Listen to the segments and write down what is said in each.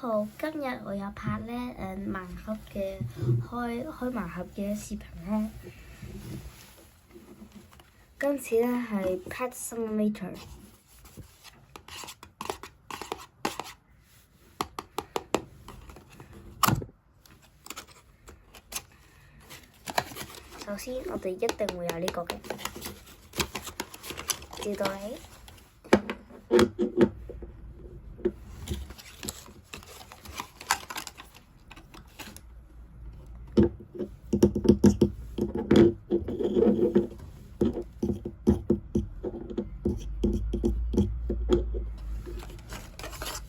好，今日我有拍咧盲盒嘅開盲盒嘅視頻咧。今次咧係 Pet Simulator。首先，我哋一定會有呢個嘅，照到你。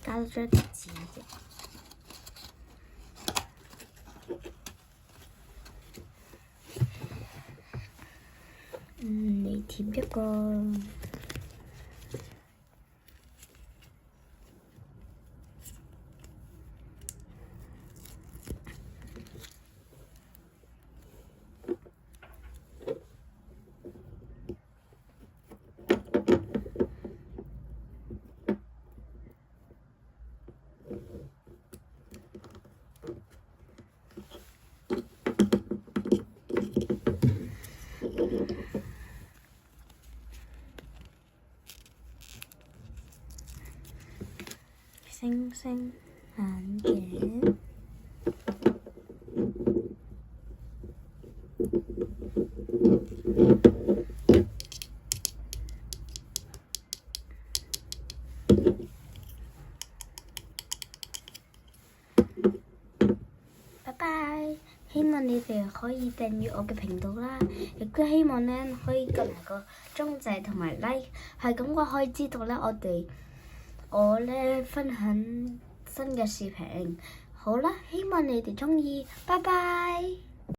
加咗張紙嘅。你貼一個。星星眼鏡，拜拜！希望你哋可以訂閱我嘅頻道啦，亦都希望咧可以撳埋個鐘仔同埋 like， 係咁我可以知道咧我咧分享新嘅視頻。好啦，希望你哋鍾意，拜拜。